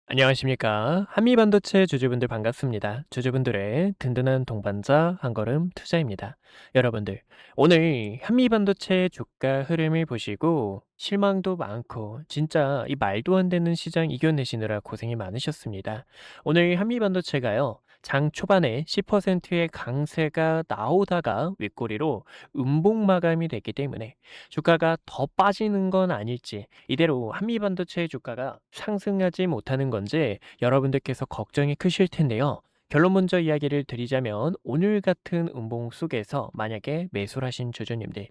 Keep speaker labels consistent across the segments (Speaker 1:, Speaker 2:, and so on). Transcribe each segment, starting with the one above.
Speaker 1: 안녕하십니까. 한미반도체 주주분들 반갑습니다. 주주분들의 든든한 동반자 한걸음 투자입니다. 여러분들, 오늘 한미반도체 주가 흐름을 보시고 실망도 많고 진짜 이 말도 안 되는 시장 이겨내시느라 고생이 많으셨습니다. 오늘 한미반도체가요. 장 초반에 10%의 강세가 나오다가 윗꼬리로 음봉 마감이 됐기 때문에 주가가 더 빠지는 건 아닐지, 이대로 한미반도체 주가가 상승하지 못하는 건지 여러분들께서 걱정이 크실 텐데요. 결론 먼저 이야기를 드리자면, 오늘 같은 음봉 속에서 만약에 매수를 하신 주주님들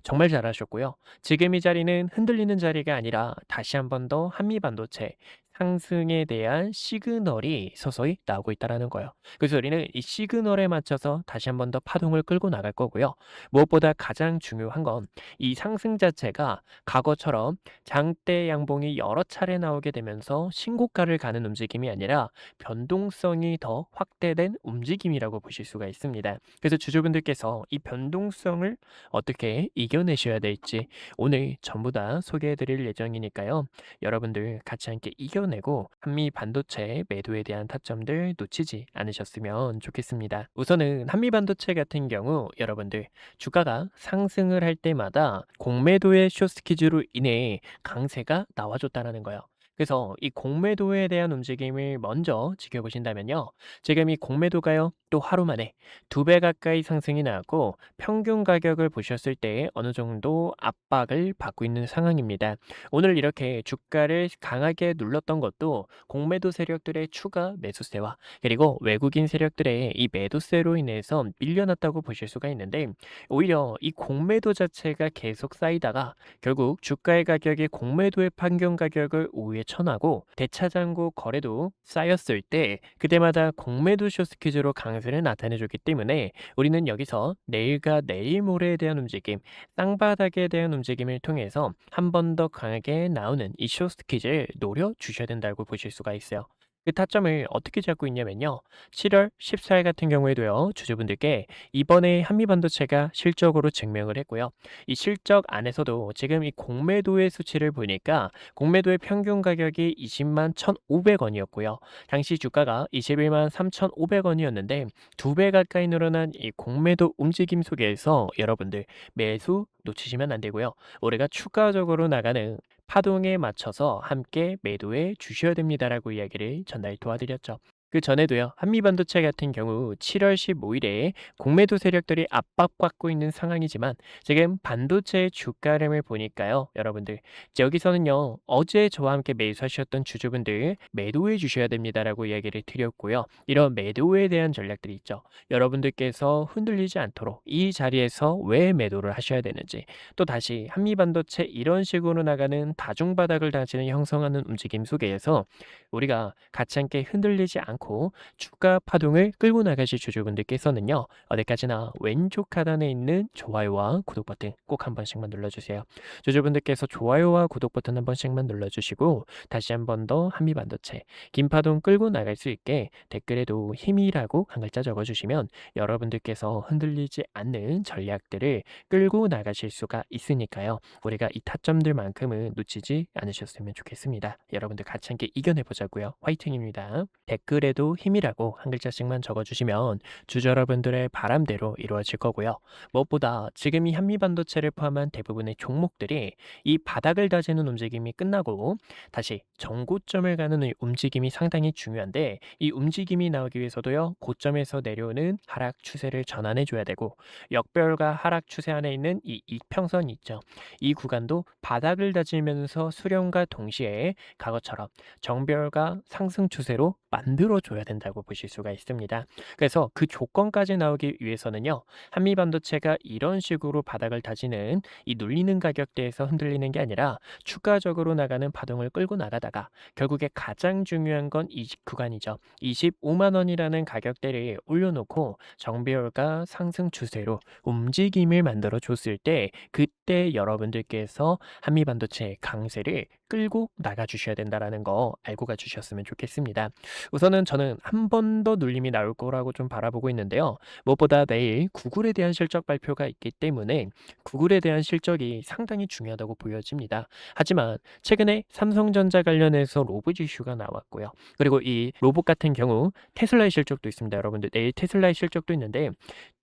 Speaker 1: 정말 잘하셨고요. 지금 이 자리는 흔들리는 자리가 아니라 다시 한 번 더 한미반도체 상승에 대한 시그널이 서서히 나오고 있다는 거예요. 그래서 우리는 이 시그널에 맞춰서 다시 한 번 더 파동을 끌고 나갈 거고요. 무엇보다 가장 중요한 건 이 상승 자체가 과거처럼 장대 양봉이 여러 차례 나오게 되면서 신고가를 가는 움직임이 아니라 변동성이 더 확대된 움직임이라고 보실 수가 있습니다. 그래서 주주분들께서 이 변동성을 어떻게 이겨내셔야 될지 오늘 전부 다 소개해 드릴 예정이니까요. 여러분들 같이 함께 이겨내고 한미 반도체 매도에 대한 타점들 놓치지 않으셨으면 좋겠습니다. 우선은 한미 반도체 같은 경우 여러분들 주가가 상승을 할 때마다 공매도의 숏스퀴즈로 인해 강세가 나와줬다라는 거예요. 그래서 이 공매도에 대한 움직임을 먼저 지켜보신다면요. 지금 이 공매도가요, 또 하루 만에 2배 가까이 상승이 나왔고, 평균 가격을 보셨을 때 어느 정도 압박을 받고 있는 상황입니다. 오늘 이렇게 주가를 강하게 눌렀던 것도 공매도 세력들의 추가 매수세와 그리고 외국인 세력들의 이 매도세로 인해서 밀려났다고 보실 수가 있는데, 오히려 이 공매도 자체가 계속 쌓이다가 결국 주가의 가격이 공매도의 평균 가격을 우위에 쳐나고 대차장고 거래도 쌓였을 때 그때마다 공매도 쇼스퀴즈로 강세를 나타내줬기 때문에 우리는 여기서 내일과 내일 모레에 대한 움직임, 쌍바닥에 대한 움직임을 통해서 한 번 더 강하게 나오는 이 쇼스퀴즈를 노려주셔야 된다고 보실 수가 있어요. 그 타점을 어떻게 잡고 있냐면요. 7월 14일 같은 경우에도요, 주주분들께 이번에 한미반도체가 실적으로 증명을 했고요. 이 실적 안에서도 지금 이 공매도의 수치를 보니까 공매도의 평균 가격이 20만 1,500원이었고요. 당시 주가가 21만 3,500원이었는데 2배 가까이 늘어난 이 공매도 움직임 속에서 여러분들 매수 놓치시면 안 되고요. 우리가 추가적으로 나가는 파동에 맞춰서 함께 매도해 주셔야 됩니다라고 이야기를 전달 도와드렸죠. 그 전에도요, 한미반도체 같은 경우 7월 15일에 공매도 세력들이 압박받고 있는 상황이지만 지금 반도체의 주가량을 보니까요, 여러분들 여기서는요, 어제 저와 함께 매수하셨던 주주분들 매도해 주셔야 됩니다라고 이야기를 드렸고요. 이런 매도에 대한 전략들이 있죠. 여러분들께서 흔들리지 않도록 이 자리에서 왜 매도를 하셔야 되는지, 또 다시 한미반도체 이런 식으로 나가는 다중바닥을 다시는 형성하는 움직임 속에서 우리가 같이 함께 흔들리지 않고 주가 파동을 끌고 나가실 주주분들께서는요, 어디까지나 왼쪽 하단에 있는 좋아요와 구독 버튼 꼭 한 번씩만 눌러주세요. 주주분들께서 좋아요와 구독 버튼 한 번씩만 눌러주시고 다시 한 번 더 한미반도체 긴 파동 끌고 나갈 수 있게 댓글에도 힘이라고 한 글자 적어주시면 여러분들께서 흔들리지 않는 전략들을 끌고 나가실 수가 있으니까요. 우리가 이 타점들만큼은 놓치지 않으셨으면 좋겠습니다. 여러분들 같이 함께 이겨내보자고요. 화이팅입니다. 댓글에도 힘이라고 한 글자씩만 적어주시면 주주 여러분들의 바람대로 이루어질 거고요. 무엇보다 지금 이 한미반도체를 포함한 대부분의 종목들이 이 바닥을 다지는 움직임이 끝나고 다시 정고점을 가는 이 움직임이 상당히 중요한데, 이 움직임이 나오기 위해서도요, 고점에서 내려오는 하락 추세를 전환해 줘야 되고, 역별과 하락 추세 안에 있는 이 이평선이 있죠. 이 구간도 바닥을 다지면서 수렴과 동시에 과거처럼 정별과 상승 추세로 만들어줘야 된다고 보실 수가 있습니다. 그래서 그 조건까지 나오기 위해서는요, 한미반도체가 이런 식으로 바닥을 다지는 이 눌리는 가격대에서 흔들리는 게 아니라 추가적으로 나가는 파동을 끌고 나가다가 결국에 가장 중요한 건 이 구간이죠. 25만 원이라는 가격대를 올려놓고 정배열과 상승 추세로 움직임을 만들어 줬을 때 그때 여러분들께서 한미반도체의 강세를 끌고 나가 주셔야 된다라는 거 알고 가 주셨으면 좋겠습니다. 우선은 저는 한 번 더 눌림이 나올 거라고 좀 바라보고 있는데요. 무엇보다 내일 구글에 대한 실적 발표가 있기 때문에 구글에 대한 실적이 상당히 중요하다고 보여집니다. 하지만 최근에 삼성전자 관련해서 로봇 이슈가 나왔고요. 그리고 이 로봇 같은 경우 테슬라의 실적도 있습니다. 여러분들 내일 테슬라의 실적도 있는데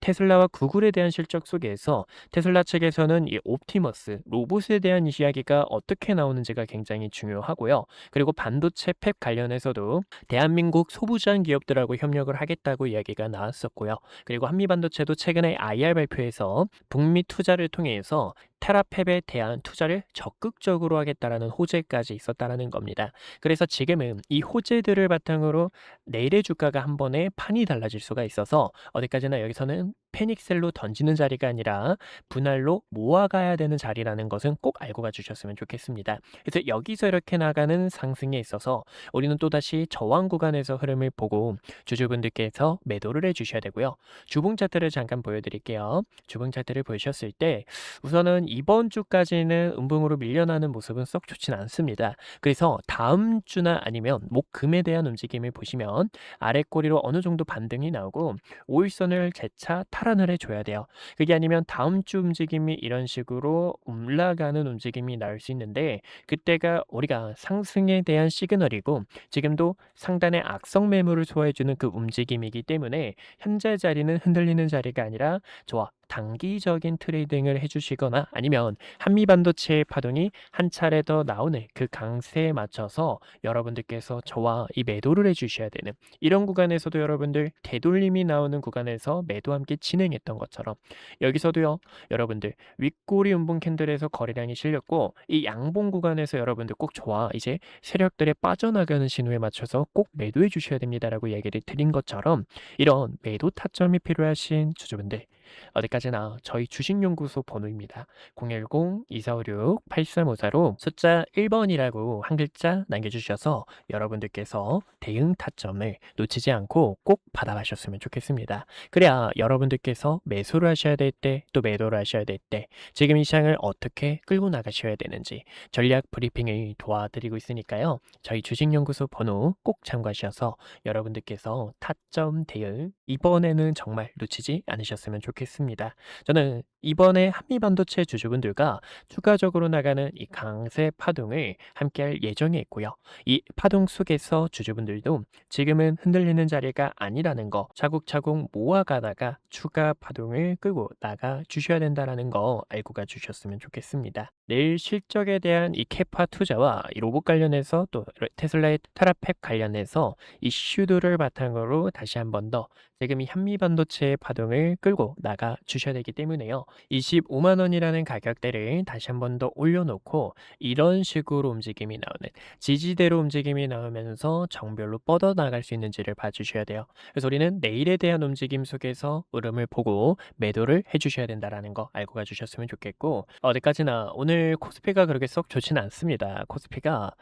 Speaker 1: 테슬라와 구글에 대한 실적 속에서 테슬라 측에서는 이 옵티머스 로봇에 대한 이야기가 어떻게 나오는지가 굉장히 중요하고요. 그리고 반도체 팹 관련해서도 대한민국 소부장 기업들하고 협력을 하겠다고 이야기가 나왔었고요. 그리고 한미반도체도 최근에 IR 발표에서 북미 투자를 통해서 테라팹에 대한 투자를 적극적으로 하겠다라는 호재까지 있었다라는 겁니다. 그래서 지금은 이 호재들을 바탕으로 내일의 주가가 한 번에 판이 달라질 수가 있어서 어디까지나 여기서는 패닉셀로 던지는 자리가 아니라 분할로 모아가야 되는 자리라는 것은 꼭 알고 가주셨으면 좋겠습니다. 그래서 여기서 이렇게 나가는 상승에 있어서 우리는 또다시 저항 구간에서 흐름을 보고 주주분들께서 매도를 해주셔야 되고요. 주봉 차트를 잠깐 보여드릴게요. 주봉 차트를 보셨을 때 우선은 이번 주까지는 음봉으로 밀려나는 모습은 썩 좋진 않습니다. 그래서 다음 주나 아니면 목금에 대한 움직임을 보시면 아래 꼬리로 어느 정도 반등이 나오고 5일선을 재차 탈환을 해줘야 돼요. 그게 아니면 다음 주 움직임이 이런 식으로 올라가는 움직임이 나올 수 있는데 그때가 우리가 상승에 대한 시그널이고 지금도 상단의 악성 매물을 소화해주는 그 움직임이기 때문에 현재 자리는 흔들리는 자리가 아니라 좋아. 단기적인 트레이딩을 해주시거나 아니면 한미반도체의 파동이 한 차례 더 나오는 그 강세에 맞춰서 여러분들께서 저와 이 매도를 해주셔야 되는 이런 구간에서도 여러분들 되돌림이 나오는 구간에서 매도 함께 진행했던 것처럼 여기서도요 여러분들 윗꼬리 음봉 캔들에서 거래량이 실렸고 이 양봉 구간에서 여러분들 꼭 저와 이제 세력들의 빠져나가는 신호에 맞춰서 꼭 매도해 주셔야 됩니다라고 얘기를 드린 것처럼 이런 매도 타점이 필요하신 주주분들 어디까지나 저희 주식연구소 번호입니다. 010-2456-8354로 숫자 1번이라고 한 글자 남겨주셔서 여러분들께서 대응 타점을 놓치지 않고 꼭 받아가셨으면 좋겠습니다. 그래야 여러분들께서 매수를 하셔야 될 때 또 매도를 하셔야 될 때 지금 이 시장을 어떻게 끌고 나가셔야 되는지 전략 브리핑을 도와드리고 있으니까요. 저희 주식연구소 번호 꼭 참고하셔서 여러분들께서 타점 대응 이번에는 정말 놓치지 않으셨으면 좋겠습니다. 저는 이번에 한미반도체 주주분들과 추가적으로 나가는 이 강세 파동을 함께할 예정에 있고요. 이 파동 속에서 주주분들도 지금은 흔들리는 자리가 아니라는 거 차곡차곡 모아가다가 추가 파동을 끌고 나가 주셔야 된다는 거 알고 가 주셨으면 좋겠습니다. 내일 실적에 대한 이 캐파 투자와 이 로봇 관련해서 또 테슬라의 테라팩 관련해서 이슈들을 바탕으로 다시 한 번 더 지금 이 한미반도체의 파동을 끌고 나가 주셔야 되기 때문에요. 25만 원이라는 가격대를 다시 한 번 더 올려놓고 이런 식으로 움직임이 나오는 지지대로 움직임이 나오면서 정별로 뻗어나갈 수 있는지를 봐주셔야 돼요. 그래서 우리는 내일에 대한 움직임 속에서 흐름을 보고 매도를 해주셔야 된다는 거 알고 가주셨으면 좋겠고 어디까지나 오늘 코스피가 그렇게 썩 좋지는 않습니다. 코스피가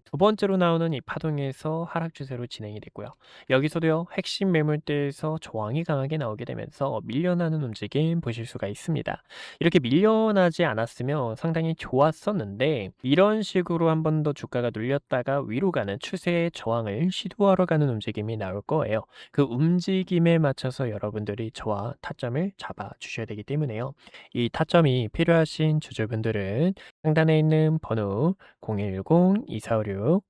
Speaker 1: 두 번째로 나오는 이 파동에서 하락 추세로 진행이 됐고요. 여기서도요, 핵심 매물대에서 저항이 강하게 나오게 되면서 밀려나는 움직임 보실 수가 있습니다. 이렇게 밀려나지 않았으면 상당히 좋았었는데, 이런 식으로 한 번 더 주가가 눌렸다가 위로 가는 추세의 저항을 시도하러 가는 움직임이 나올 거예요. 그 움직임에 맞춰서 여러분들이 저와 타점을 잡아 주셔야 되기 때문에요. 이 타점이 필요하신 주주분들은 상단에 있는 번호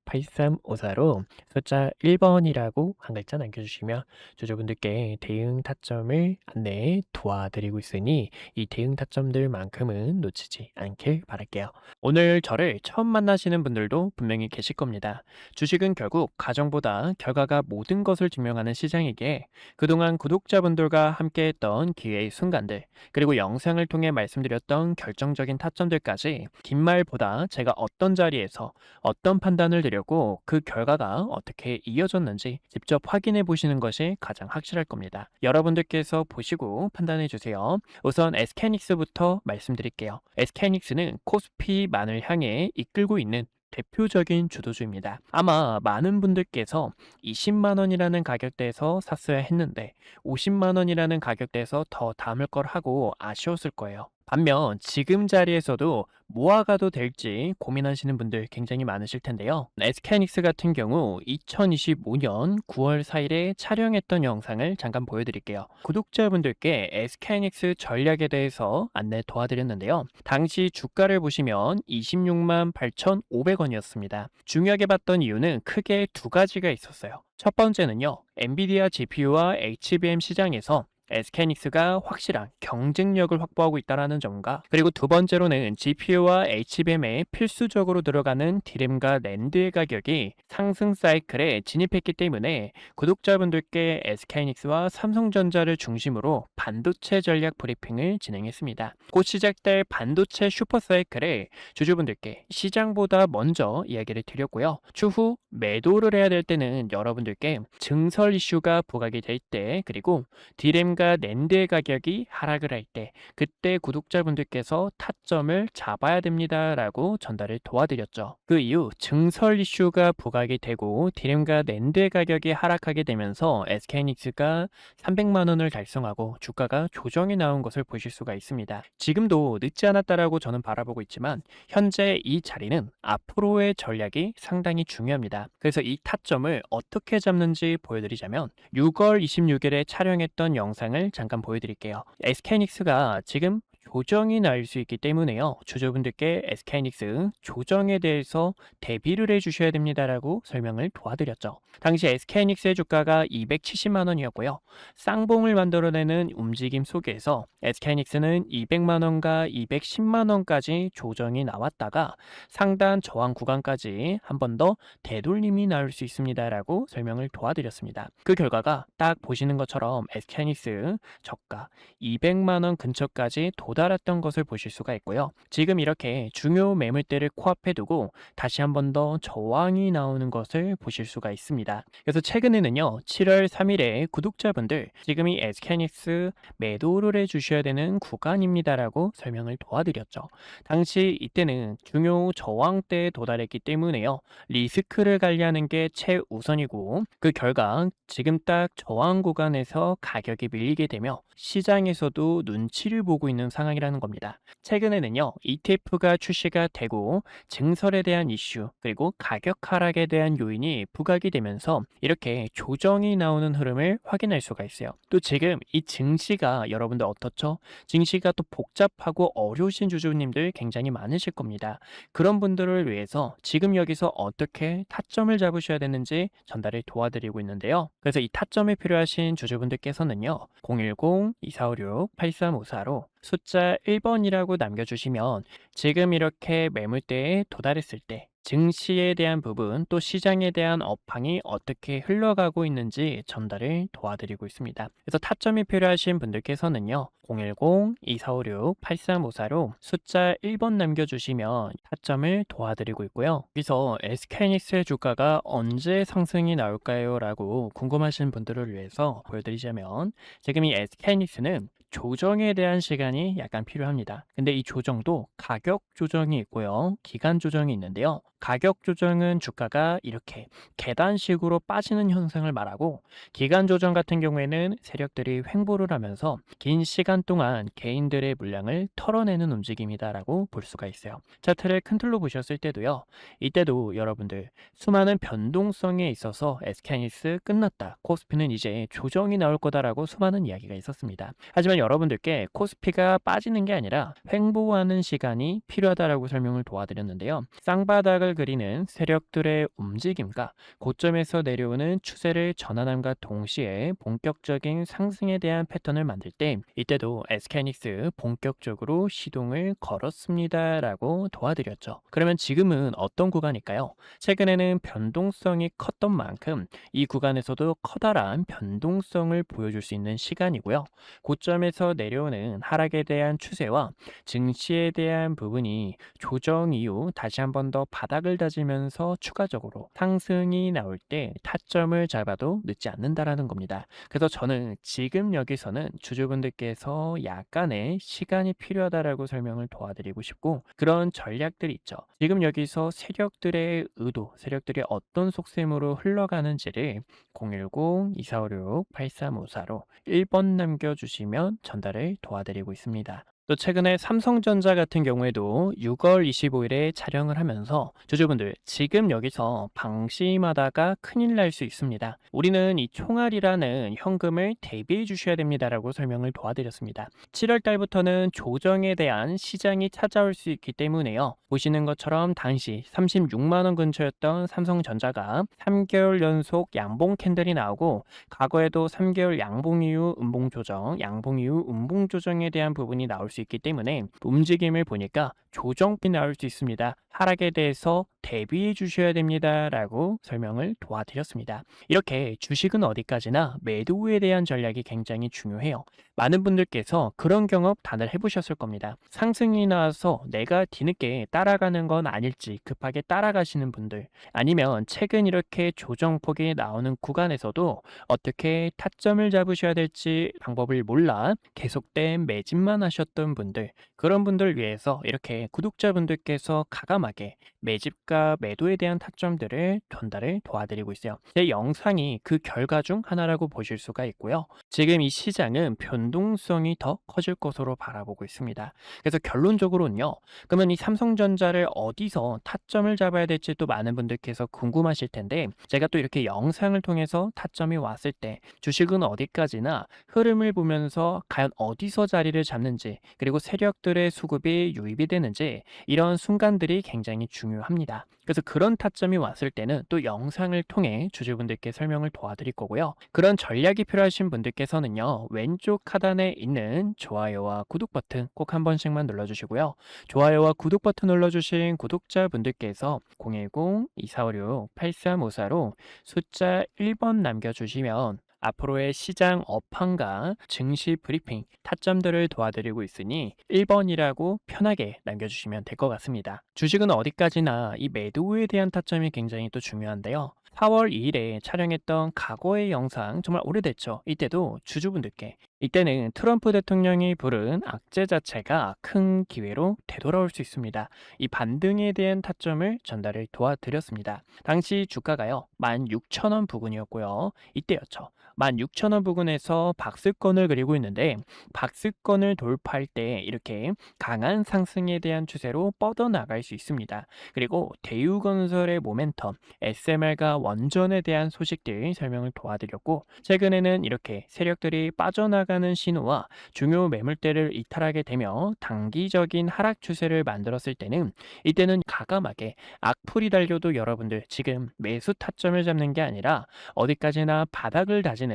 Speaker 1: 010-2456-8354로 숫자 1번이라고 한 글자 남겨주시면 주주분들께 대응 타점을 안내 도와드리고 있으니 이 대응 타점들만큼은 놓치지 않길 바랄게요. 오늘 저를 처음 만나시는 분들도 분명히 계실 겁니다. 주식은 결국 가정보다 결과가 모든 것을 증명하는 시장이기에 그동안 구독자분들과 함께했던 기회의 순간들 그리고 영상을 통해 말씀드렸던 결정적인 타점들까지 긴 말보다 제가 어떤 자리에서 어떤 판단을 드렸고 그 결과가 어떻게 이어졌는지 직접 확인해 보시는 것이 가장 확실할 겁니다. 여러분들께서 보시고 판단해 주세요. 우선 SK하이닉스부터 말씀드릴게요. SK하이닉스는 코스피만을 향해 이끌고 있는 대표적인 주도주입니다. 아마 많은 분들께서 20만 원이라는 가격대에서 샀어야 했는데 50만 원이라는 가격대에서 더 담을 걸 하고 아쉬웠을 거예요. 반면 지금 자리에서도 모아가도 될지 고민하시는 분들 굉장히 많으실 텐데요. SK하이닉스 같은 경우 2025년 9월 4일에 촬영했던 영상을 잠깐 보여드릴게요. 구독자분들께 SK하이닉스 전략에 대해서 안내 도와드렸는데요. 당시 주가를 보시면 26만 8,500원이었습니다. 중요하게 봤던 이유는 크게 두 가지가 있었어요. 첫 번째는요, 엔비디아 GPU와 HBM 시장에서 SK하이닉스가 확실한 경쟁력을 확보하고 있다는 점과, 그리고 두 번째로는 GPU와 HBM에 필수적으로 들어가는 디램과 낸드의 가격이 상승 사이클에 진입했기 때문에 구독자분들께 SK하이닉스와 삼성전자를 중심으로 반도체 전략 브리핑을 진행했습니다. 곧 시작될 반도체 슈퍼 사이클에 주주분들께 시장보다 먼저 이야기를 드렸고요. 추후 매도를 해야 될 때는 여러분들께 증설 이슈가 부각이 될 때, 그리고 디램과 낸드의 가격이 하락을 할 때, 그때 구독자분들께서 타점을 잡아야 됩니다라고 전달을 도와드렸죠. 그 이후 증설 이슈가 부각이 되고 디램과 낸드의 가격이 하락하게 되면서 SK하이닉스가 300만 원을 달성하고 주가가 조정이 나온 것을 보실 수가 있습니다. 지금도 늦지 않았다라고 저는 바라보고 있지만 현재 이 자리는 앞으로의 전략이 상당히 중요합니다. 그래서 이 타점을 어떻게 잡는지 보여드리자면 6월 26일에 촬영했던 영상을 잠깐 보여드릴게요. SK하이닉스가 지금 조정이 날 수 있기 때문에요. 주주분들께 SK하이닉스 조정에 대해서 대비를 해주셔야 됩니다라고 설명을 도와드렸죠. 당시 SK하이닉스의 주가가 270만 원이었고요. 쌍봉을 만들어내는 움직임 속에서 SK하이닉스는 200만 원과 210만 원까지 조정이 나왔다가 상단 저항 구간까지 한 번 더 되돌림이 나올 수 있습니다라고 설명을 도와드렸습니다. 그 결과가 딱 보시는 것처럼 SK하이닉스 저가 200만 원 근처까지 도달했던 것을 보실 수가 있고요. 지금 이렇게 중요 매물대를 코앞에 두고 다시 한 번 더 저항이 나오는 것을 보실 수가 있습니다. 그래서 최근에는요, 7월 3일에 구독자분들 지금이 SK하이닉스 매도를 해주셔야 되는 구간입니다라고 설명을 도와드렸죠. 당시 이때는 중요 저항대에 도달했기 때문에요, 리스크를 관리하는 게 최우선이고, 그 결과 지금 딱 저항 구간에서 가격이 밀리게 되며 시장에서도 눈치를 보고 있는 상황이라는 겁니다. 최근에는요, ETF가 출시가 되고 증설에 대한 이슈, 그리고 가격 하락에 대한 요인이 부각이 되면서 이렇게 조정이 나오는 흐름을 확인할 수가 있어요. 또 지금 이 증시가 여러분들 어떻죠? 증시가 또 복잡하고 어려우신 주주님들 굉장히 많으실 겁니다. 그런 분들을 위해서 지금 여기서 어떻게 타점을 잡으셔야 되는지 전달을 도와드리고 있는데요. 그래서 이 타점이 필요하신 주주분들께서는요, 010-2456-8354로 숫자 1번이라고 남겨주시면 지금 이렇게 매물대에 도달했을 때 증시에 대한 부분, 또 시장에 대한 업황이 어떻게 흘러가고 있는지 전달을 도와드리고 있습니다. 그래서 타점이 필요하신 분들께서는요, 010-2456-8354로 숫자 1번 남겨주시면 타점을 도와드리고 있고요. 여기서 SK하이닉스의 주가가 언제 상승이 나올까요? 라고 궁금하신 분들을 위해서 보여드리자면, 지금 이 SK하이닉스는 조정에 대한 시간이 약간 필요합니다. 근데 이 조정도 가격 조정이 있고요, 기간 조정이 있는데요. 가격 조정은 주가가 이렇게 계단식으로 빠지는 현상을 말하고, 기간 조정 같은 경우에는 세력들이 횡보를 하면서 긴 시간 동안 개인들의 물량을 털어내는 움직임이다라고 볼 수가 있어요. 차트를 큰 틀로 보셨을 때도요, 이때도 여러분들 수많은 변동성에 있어서 SK하이닉스 끝났다, 코스피는 이제 조정이 나올 거다라고 수많은 이야기가 있었습니다. 하지만 여러분들께 코스피가 빠지는 게 아니라 횡보하는 시간이 필요하다라고 설명을 도와드렸는데요. 쌍바닥을 그리는 세력들의 움직임과 고점에서 내려오는 추세를 전환함과 동시에 본격적인 상승에 대한 패턴을 만들 때, 이때도 SK하이닉스 본격적으로 시동을 걸었습니다라고 도와드렸죠. 그러면 지금은 어떤 구간일까요? 최근에는 변동성이 컸던 만큼 이 구간에서도 커다란 변동성을 보여줄 수 있는 시간이고요. 고점에서 내려오는 하락에 대한 추세와 증시에 대한 부분이 조정 이후 다시 한 번 더 바닥을 다지면서 추가적으로 상승이 나올 때 타점을 잡아도 늦지 않는다라는 겁니다. 그래서 저는 지금 여기서는 주주분들께서 약간의 시간이 필요하다라고 설명을 도와드리고 싶고, 그런 전략들이 있죠. 지금 여기서 세력들의 의도, 세력들이 어떤 속셈으로 흘러가는지를 010-2456-8354로 1번 남겨주시면 전달을 도와드리고 있습니다. 또 최근에 삼성전자 같은 경우에도 6월 25일에 촬영을 하면서 주주분들 지금 여기서 방심하다가 큰일 날 수 있습니다. 우리는 이 총알이라는 현금을 대비해 주셔야 됩니다라고 설명을 도와드렸습니다. 7월 달부터는 조정에 대한 시장이 찾아올 수 있기 때문에요. 보시는 것처럼 당시 36만 원 근처였던 삼성전자가 3개월 연속 양봉 캔들이 나오고 과거에도 3개월 양봉 이후 음봉 조정, 양봉 이후 음봉 조정에 대한 부분이 나올 수 있기 때문에 움직임을 보니까 조정이 나올 수 있습니다. 하락에 대해서 대비해 주셔야 됩니다라고 설명을 도와드렸습니다. 이렇게 주식은 어디까지나 매도에 대한 전략이 굉장히 중요해요. 많은 분들께서 그런 경험 다들 해보셨을 겁니다. 상승이 나와서 내가 뒤늦게 따라가는 건 아닐지 급하게 따라가시는 분들, 아니면 최근 이렇게 조정폭이 나오는 구간에서도 어떻게 타점을 잡으셔야 될지 방법을 몰라 계속된 매집만 하셨던 분들, 그런 분들 위해서 이렇게 구독자분들께서 가감하게 매집과 매도에 대한 타점들을 전달을 도와드리고 있어요. 제 영상이 그 결과 중 하나라고 보실 수가 있고요. 지금 이 시장은 변동성이 더 커질 것으로 바라보고 있습니다. 그래서 결론적으로는요. 그러면 이 삼성전자를 어디서 타점을 잡아야 될지 또 많은 분들께서 궁금하실 텐데, 제가 또 이렇게 영상을 통해서 타점이 왔을 때 주식은 어디까지나 흐름을 보면서 과연 어디서 자리를 잡는지, 그리고 세력들의 수급이 유입이 되는지, 이런 순간들이 굉장히 중요합니다. 그래서 그런 타점이 왔을 때는 또 영상을 통해 주주분들께 설명을 도와드릴 거고요. 그런 전략이 필요하신 분들께서는요, 왼쪽 하단에 있는 좋아요와 구독 버튼 꼭 한 번씩만 눌러주시고요. 좋아요와 구독 버튼 눌러주신 구독자분들께서 010-2456-8354로 숫자 1번 남겨주시면 앞으로의 시장 업황과 증시 브리핑, 타점들을 도와드리고 있으니 1번이라고 편하게 남겨주시면 될 것 같습니다. 주식은 어디까지나 이 매도에 대한 타점이 굉장히 또 중요한데요. 4월 2일에 촬영했던 과거의 영상, 정말 오래됐죠. 이때도 주주분들께, 이때는 트럼프 대통령이 부른 악재 자체가 큰 기회로 되돌아올 수 있습니다. 이 반등에 대한 타점을 전달을 도와드렸습니다. 당시 주가가요 16,000원 부근이었고요. 이때였죠. 16,000원 부근에서 박스권을 그리고 있는데, 박스권을 돌파할 때 이렇게 강한 상승에 대한 추세로 뻗어나갈 수 있습니다. 그리고 대우건설의 모멘텀, SMR과 원전에 대한 소식들 설명을 도와드렸고, 최근에는 이렇게 세력들이 빠져나가는 신호와 중요 매물대를 이탈하게 되며 단기적인 하락 추세를 만들었을 때는, 이때는 가감하게 악플이 달려도 여러분들 지금 매수 타점을 잡는 게 아니라 어디까지나 바닥을 다지는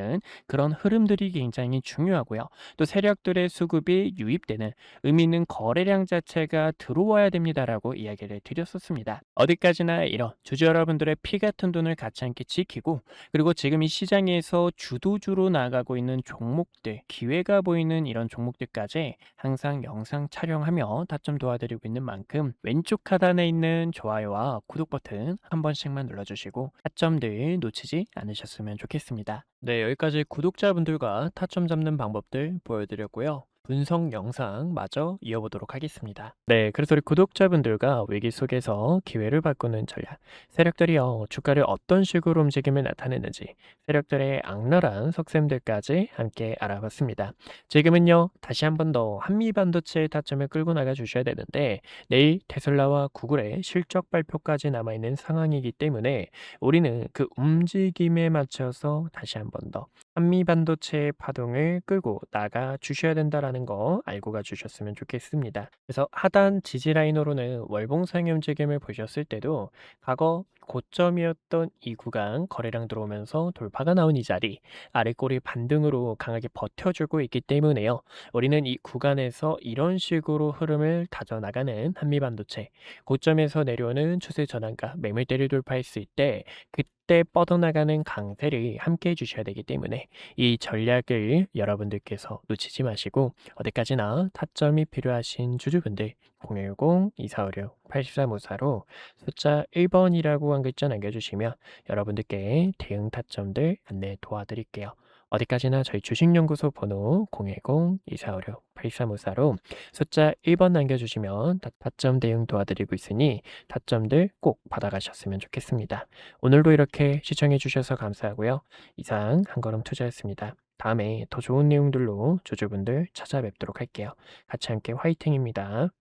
Speaker 1: 그런 흐름들이 굉장히 중요하고요. 또 세력들의 수급이 유입되는 의미 있는 거래량 자체가 들어와야 됩니다라고 이야기를 드렸었습니다. 어디까지나 이런 주주 여러분들의 피 같은 돈을 같이 함께 지키고, 그리고 지금 이 시장에서 주도주로 나가고 있는 종목들, 기회가 보이는 이런 종목들까지 항상 영상 촬영하며 타점 도와드리고 있는 만큼 왼쪽 하단에 있는 좋아요와 구독 버튼 한 번씩만 눌러주시고 타점들 놓치지 않으셨으면 좋겠습니다. 네, 여기까지 구독자분들과 타점 잡는 방법들 보여드렸고요. 분석 영상 마저 이어보도록 하겠습니다. 네, 그래서 우리 구독자분들과 위기 속에서 기회를 바꾸는 전략, 세력들이요 주가를 어떤 식으로 움직임을 나타내는지, 세력들의 악랄한 속셈들까지 함께 알아봤습니다. 지금은요 다시 한 번 더 한미반도체의 타점을 끌고 나가 주셔야 되는데, 내일 테슬라와 구글의 실적 발표까지 남아있는 상황이기 때문에 우리는 그 움직임에 맞춰서 다시 한 번 더 한미반도체의 파동을 끌고 나가 주셔야 된다라는 거 알고 가주셨으면 좋겠습니다. 그래서 하단 지지 라인으로는 월봉상의 움직임을 보셨을 때도 과거 고점이었던 이 구간 거래량 들어오면서 돌파가 나온 이 자리, 아래꼬리 반등으로 강하게 버텨주고 있기 때문에요. 우리는 이 구간에서 이런 식으로 흐름을 다져나가는 한미반도체, 고점에서 내려오는 추세 전환과 매물대를 돌파했을 때 그때 뻗어나가는 강세를 함께 해주셔야 되기 때문에 이 전략을 여러분들께서 놓치지 마시고, 어디까지나 타점이 필요하신 주주분들 010-2456-8354로 숫자 1번이라고 한 글자 남겨주시면 여러분들께 대응 타점들 안내 도와드릴게요. 어디까지나 저희 주식연구소 번호 010-2456-8354로 숫자 1번 남겨주시면 타점 대응 도와드리고 있으니 타점들 꼭 받아가셨으면 좋겠습니다. 오늘도 이렇게 시청해 주셔서 감사하고요. 이상 한걸음 투자였습니다. 다음에 더 좋은 내용들로 주주분들 찾아뵙도록 할게요. 같이 함께 화이팅입니다.